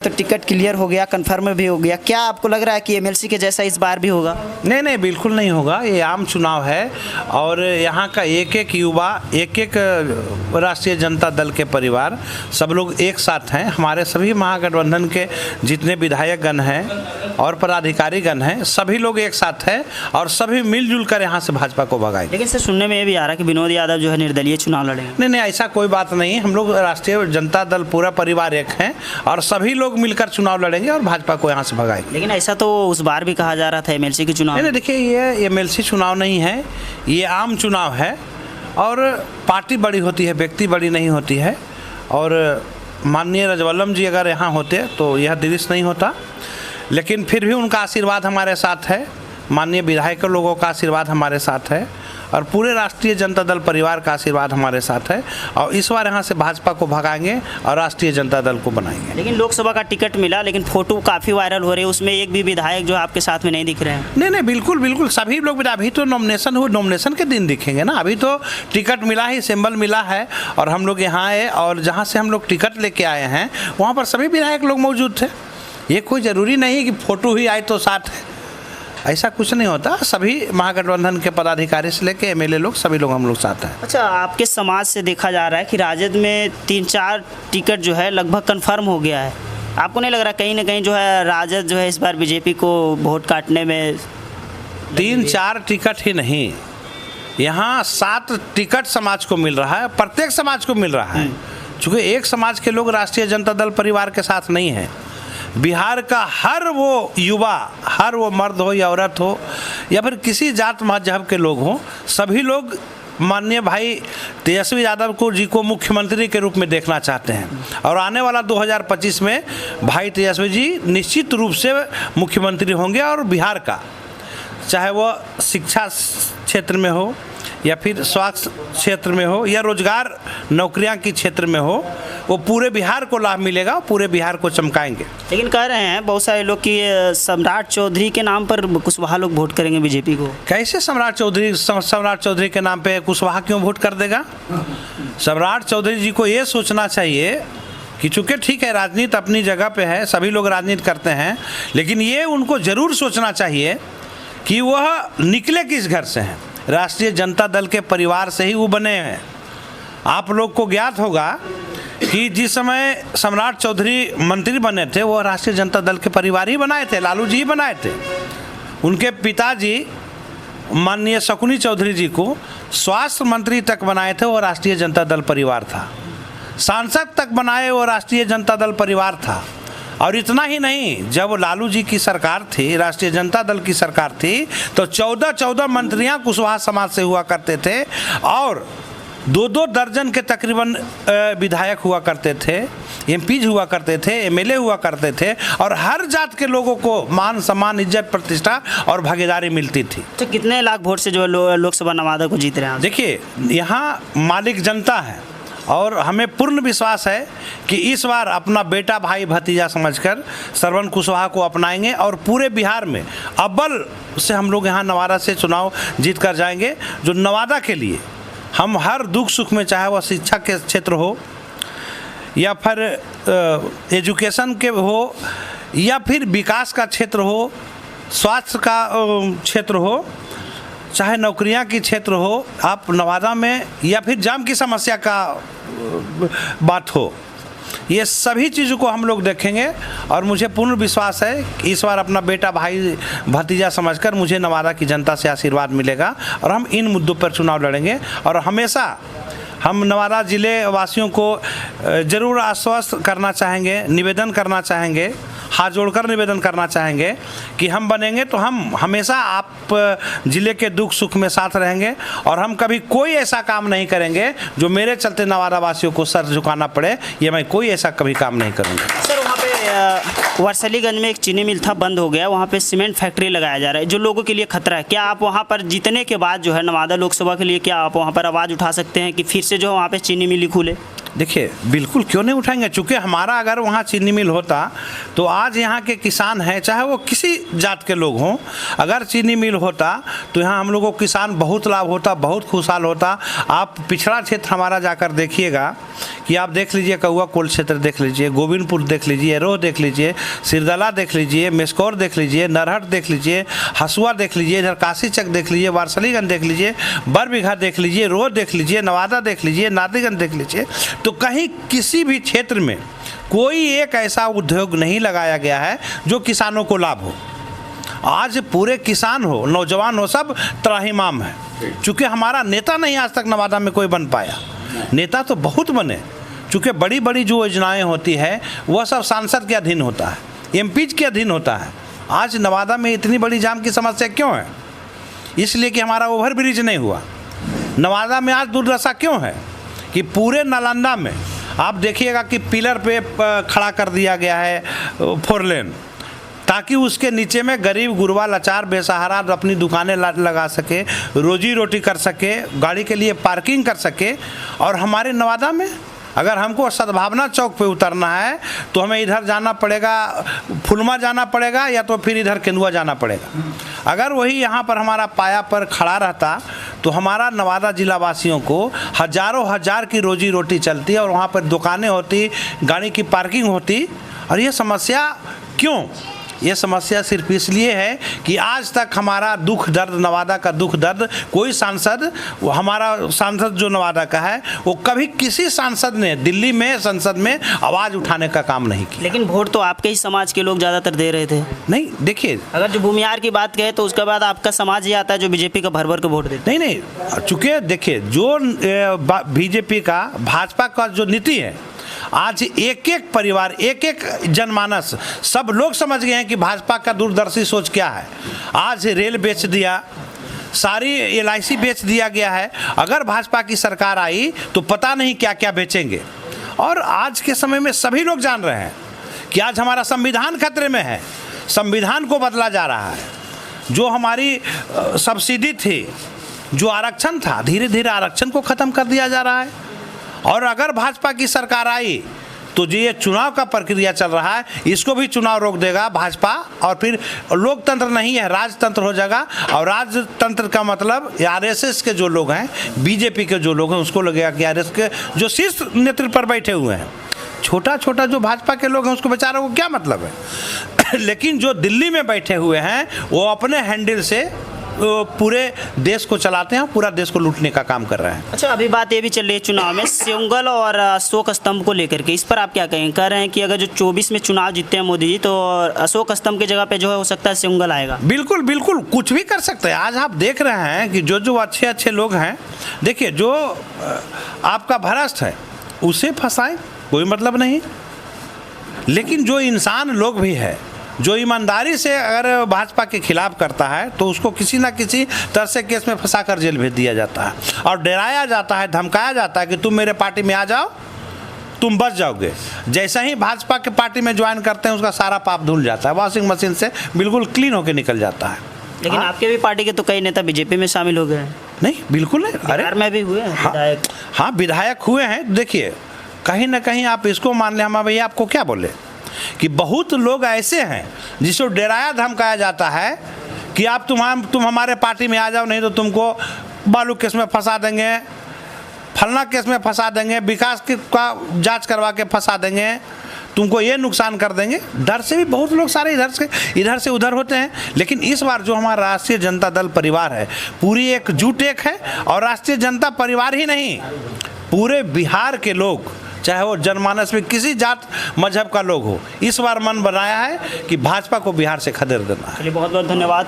तो ticket clear हो गया, कंफर्म भी हो गया। क्या आपको लग रहा है कि एमएलसी के जैसा इस बार भी होगा? नहीं नहीं, बिल्कुल नहीं होगा। ये आम चुनाव है और यहाँ का एक एक युवा, एक एक राष्ट्रीय जनता दल के परिवार, सब लोग एक साथ हैं। हमारे सभी महागठबंधन के जितने विधायकगण हैं और पदाधिकारीगण हैं, सभी लोग एक साथ हैं और सभी मिलजुल कर यहाँ से भाजपा को भगाएंगे। लेकिन सर, सुनने में ये भी आ रहा है कि विनोद यादव जो है निर्दलीय चुनाव लड़ेंगे। नहीं नहीं, ऐसा कोई बात नहीं है। हम लोग राष्ट्रीय जनता दल पूरा परिवार एक हैं और सभी लोग मिलकर चुनाव लड़ेंगे और भाजपा को यहाँ से भगाएंगे। लेकिन ऐसा तो उस बार भी कहा जा रहा था एमएलसी के चुनाव। नहीं, देखिए, ये एमएलसी चुनाव नहीं है, ये आम चुनाव है और पार्टी बड़ी होती है, व्यक्ति बड़ी नहीं होती है। और माननीय रजवल्लम जी अगर यहाँ होते तो यह दृश्य नहीं होता, लेकिन फिर भी उनका आशीर्वाद हमारे साथ है, माननीय विधायक लोगों का आशीर्वाद हमारे साथ है और पूरे राष्ट्रीय जनता दल परिवार का आशीर्वाद हमारे साथ है। और इस बार यहाँ से भाजपा को भगाएंगे और राष्ट्रीय जनता दल को बनाएंगे। लेकिन लोकसभा का टिकट मिला, लेकिन फोटो काफ़ी वायरल हो रही है, उसमें एक भी विधायक जो आपके साथ में नहीं दिख रहे हैं। नहीं नहीं, बिल्कुल बिल्कुल सभी लोग। अभी तो नॉमिनेशन हुए, नॉमिनेशन के दिन दिखेंगे ना। अभी तो टिकट मिला ही, सिंबल मिला है और हम लोग यहाँ आए और जहाँ से हम लोग टिकट लेके आए हैं वहाँ पर सभी विधायक लोग मौजूद थे। ये कोई ज़रूरी नहीं कि फ़ोटो ही आए तो साथ है, ऐसा कुछ नहीं होता। सभी महागठबंधन के पदाधिकारी से लेके एमएलए लोग, सभी लोग हम लोग साथ हैं। अच्छा, आपके समाज से देखा जा रहा है कि राजद में 3-4 टिकट जो है लगभग कंफर्म हो गया है। आपको नहीं लग रहा कहीं ना कहीं जो है राजद जो है इस बार बीजेपी को वोट काटने में? 3-4 टिकट ही नहीं, यहाँ 7 टिकट समाज को मिल रहा है, प्रत्येक समाज को मिल रहा है। चूँकि एक समाज के लोग राष्ट्रीय जनता दल परिवार के साथ नहीं हैं। बिहार का हर वो युवा, हर वो मर्द हो या औरत हो या फिर किसी जात मजहब के लोग हों, सभी लोग माननीय भाई तेजस्वी यादव को जी को मुख्यमंत्री के रूप में देखना चाहते हैं। और आने वाला 2025 में भाई तेजस्वी जी निश्चित रूप से मुख्यमंत्री होंगे और बिहार का, चाहे वो शिक्षा क्षेत्र में हो या फिर स्वास्थ्य क्षेत्र में हो या रोजगार नौकरियां की क्षेत्र में हो, वो पूरे बिहार को लाभ मिलेगा, पूरे बिहार को चमकाएंगे। लेकिन कह रहे हैं बहुत सारे लोग कि सम्राट चौधरी के नाम पर कुशवाहा लोग वोट करेंगे बीजेपी को। कैसे सम्राट चौधरी के नाम पे कुशवाहा क्यों वोट कर देगा? सम्राट चौधरी जी को ये सोचना चाहिए कि चूँकि ठीक है, राजनीति अपनी जगह पे है, सभी लोग राजनीति करते हैं, लेकिन ये उनको ज़रूर सोचना चाहिए कि वह निकले किस घर से हैं। राष्ट्रीय जनता दल के परिवार से ही वो बने हैं। आप लोग को ज्ञात होगा कि जिस समय सम्राट चौधरी मंत्री बने थे, वो राष्ट्रीय जनता दल के परिवार ही बनाए थे, लालू जी ही बनाए थे। उनके पिताजी माननीय शकुनी चौधरी जी को स्वास्थ्य मंत्री तक बनाए थे, वो राष्ट्रीय जनता दल परिवार था। सांसद तक बनाए, वो राष्ट्रीय जनता दल परिवार था। और इतना ही नहीं, जब लालू जी की सरकार थी, राष्ट्रीय जनता दल की सरकार थी, तो 14 मंत्रियां कुशवाहा समाज से हुआ करते थे और 2 दर्जन के तकरीबन विधायक हुआ करते थे, एमपीज हुआ करते थे, एमएलए हुआ करते थे और हर जात के लोगों को मान सम्मान, इज्जत, प्रतिष्ठा और भागीदारी मिलती थी। तो कितने लाख वोट से जो लोकसभा नवादा को जीत रहे हैं? देखिए, यहाँ मालिक जनता है और हमें पूर्ण विश्वास है कि इस बार अपना बेटा, भाई, भतीजा समझकर श्रवण कुशवाहा को अपनाएंगे और पूरे बिहार में अव्वल से हम लोग यहाँ नवादा से चुनाव जीत कर जाएंगे। जो नवादा के लिए हम हर दुख सुख में, चाहे वह शिक्षा के क्षेत्र हो या फिर एजुकेशन के हो या फिर विकास का क्षेत्र हो, स्वास्थ्य का क्षेत्र हो, चाहे नौकरियां की क्षेत्र हो, आप नवादा में या फिर जाम की समस्या का बात हो, ये सभी चीज़ों को हम लोग देखेंगे और मुझे पूर्ण विश्वास है कि इस बार अपना बेटा, भाई, भतीजा समझकर मुझे नवादा की जनता से आशीर्वाद मिलेगा और हम इन मुद्दों पर चुनाव लड़ेंगे। और हमेशा हम नवादा ज़िले वासियों को ज़रूर आश्वस्त करना चाहेंगे, निवेदन करना चाहेंगे, हाथ जोड़कर निवेदन करना चाहेंगे कि हम बनेंगे तो हम हमेशा आप ज़िले के दुख सुख में साथ रहेंगे और हम कभी कोई ऐसा काम नहीं करेंगे जो मेरे चलते नवादा वासियों को सर झुकाना पड़े। ये मैं कोई ऐसा कभी काम नहीं करूँगा। सर, वहाँ पे वर्सलीगंज में एक चीनी मिल था, बंद हो गया, वहाँ पे सीमेंट फैक्ट्री लगाया जा रहा है जो लोगों के लिए खतरा है। क्या आप वहाँ पर जीतने के बाद जो है नवादा लोकसभा के लिए, क्या आप वहाँ पर आवाज़ उठा सकते हैं कि फिर से जो वहाँ पे चीनी मिल खुले? देखिए बिल्कुल क्यों नहीं उठाएंगे, चूँकि हमारा अगर वहाँ चीनी मिल होता तो आज यहाँ के किसान हैं, चाहे वो किसी जात के लोग हों, अगर चीनी मिल होता तो यहाँ हम लोगों को किसान बहुत लाभ होता, बहुत खुशहाल होता। आप पिछड़ा क्षेत्र हमारा जाकर देखिएगा कि आप देख लीजिए, कौआ कोल क्षेत्र देख लीजिए, गोविंदपुर देख लीजिए, रोह देख लीजिए, सिरदला देख लीजिए, मेस्कौर देख लीजिए, नरहट देख लीजिए, हसुआ देख लीजिए, इधर काशीचक देख लीजिए, वारसलीगंज देख लीजिए, बरबीघा देख लीजिए, रोह देख लीजिए, नवादा देख लीजिए, नादिगंज देख लीजिए। तो कहीं किसी भी क्षेत्र में कोई एक ऐसा उद्योग नहीं लगाया गया है जो किसानों को लाभ हो। आज पूरे किसान हो, नौजवान हो, सब त्राहिमाम है। चूँकि हमारा नेता नहीं आज तक नवादा में कोई बन पाया, नेता तो बहुत बने, चूँकि बड़ी बड़ी जो योजनाएं होती है वह सब सांसद के अधीन होता है, एमपीज के अधीन होता है। आज नवादा में इतनी बड़ी जाम की समस्या क्यों है? इसलिए कि हमारा ओवर ब्रिज नहीं हुआ। नवादा में आज दुर्दशा क्यों है कि पूरे नालंदा में आप देखिएगा कि पिलर पे खड़ा कर दिया गया है 4 लेन, ताकि उसके नीचे में गरीब गुरबा लाचार बेसहारा अपनी दुकानें लगा सके, रोजी रोटी कर सके, गाड़ी के लिए पार्किंग कर सके। और हमारे नवादा में अगर हमको सद्भावना चौक पे उतरना है तो हमें इधर जाना पड़ेगा, फुलमा जाना पड़ेगा, या तो फिर इधर केंदुआ जाना पड़ेगा। अगर वही यहाँ पर हमारा पाया पर खड़ा रहता तो हमारा नवादा जिला वासियों को हज़ारों हज़ार की रोजी रोटी चलती और वहाँ पर दुकानें होती, गाड़ी की पार्किंग होती। और ये समस्या क्यों? ये समस्या सिर्फ इसलिए है कि आज तक हमारा दुख दर्द, नवादा का दुख दर्द, कोई सांसद, हमारा सांसद जो नवादा का है, वो कभी किसी सांसद ने दिल्ली में संसद में आवाज़ उठाने का काम नहीं किया। लेकिन वोट तो आपके ही समाज के लोग ज़्यादातर दे रहे थे। नहीं, देखिए, अगर जो भूमिहार की बात कहें तो उसके बाद आपका समाज ही आता है जो बीजेपी का भर भर के वोट देते। नहीं, चूँकि देखिए जो बीजेपी का, भाजपा का जो नीति है, आज एक एक परिवार, एक एक जनमानस, सब लोग समझ गए हैं कि भाजपा का दूरदर्शी सोच क्या है। आज रेल बेच दिया, सारी LIC बेच दिया गया है। अगर भाजपा की सरकार आई तो पता नहीं क्या क्या बेचेंगे। और आज के समय में सभी लोग जान रहे हैं कि आज हमारा संविधान खतरे में है, संविधान को बदला जा रहा है। जो हमारी सब्सिडी थी, जो आरक्षण था, धीरे धीरे आरक्षण को ख़त्म कर दिया जा रहा है। और अगर भाजपा की सरकार आई तो जो ये चुनाव का प्रक्रिया चल रहा है, इसको भी चुनाव रोक देगा भाजपा, और फिर लोकतंत्र नहीं है, राजतंत्र हो जाएगा। और राजतंत्र का मतलब RSS के जो लोग हैं, बीजेपी के जो लोग हैं, उसको लगेगा कि RSS के जो शीर्ष नेतृत्व पर बैठे हुए हैं, छोटा छोटा जो भाजपा के लोग हैं, उसको बेचारा को क्या मतलब है। लेकिन जो दिल्ली में बैठे हुए हैं वो अपने हैंडल से पूरे देश को चलाते हैं, पूरा देश को लूटने का काम कर रहे हैं। अच्छा, अभी बात ये भी चल रही है चुनाव में सेंगल और अशोक स्तंभ को लेकर के, इस पर आप क्या कहें? कह रहे हैं कि अगर जो 24 में चुनाव जीतते हैं मोदी जी तो अशोक स्तंभ की जगह पे जो है हो सकता है सेंगल आएगा। बिल्कुल बिल्कुल, कुछ भी कर सकते हैं। आज आप देख रहे हैं कि जो अच्छे अच्छे लोग हैं, देखिए जो आपका भ्रष्ट है उसे फंसाएं, कोई मतलब नहीं। लेकिन जो इंसान लोग भी है, जो ईमानदारी से अगर भाजपा के खिलाफ करता है तो उसको किसी ना किसी तरह से केस में फंसाकर जेल भेज दिया जाता है और डराया जाता है, धमकाया जाता है कि तुम मेरे पार्टी में आ जाओ, तुम बच जाओगे। जैसे ही भाजपा के पार्टी में ज्वाइन करते हैं उसका सारा पाप धुल जाता है, वॉशिंग मशीन से बिल्कुल क्लीन होकर निकल जाता है। लेकिन आपके भी पार्टी के तो कई नेता बीजेपी में शामिल हो गए हैं। नहीं, बिल्कुल नहीं। बिहार में भी हुए हैं विधायक। हाँ, विधायक हुए हैं। देखिए, कहीं ना कहीं आप इसको मान लें, हम भैया आपको क्या बोले कि बहुत लोग ऐसे हैं जिसको डराया धमकाया जाता है कि आप तुम हमारे पार्टी में आ जाओ, नहीं तो तुमको बालू केस में फंसा देंगे, फलना केस में फंसा देंगे, विकास का जांच करवा के फंसा देंगे, तुमको ये नुकसान कर देंगे। डर से भी बहुत लोग सारे इधर से उधर होते हैं। लेकिन इस बार जो हमारा राष्ट्रीय जनता दल परिवार है, पूरी एकजुट एक है। और राष्ट्रीय जनता परिवार ही नहीं, पूरे बिहार के लोग, चाहे वो जनमानस में किसी जात मजहब का लोग हो, इस बार मन बनाया है कि भाजपा को बिहार से खदेड़ देना है। चलिए, बहुत बहुत धन्यवाद।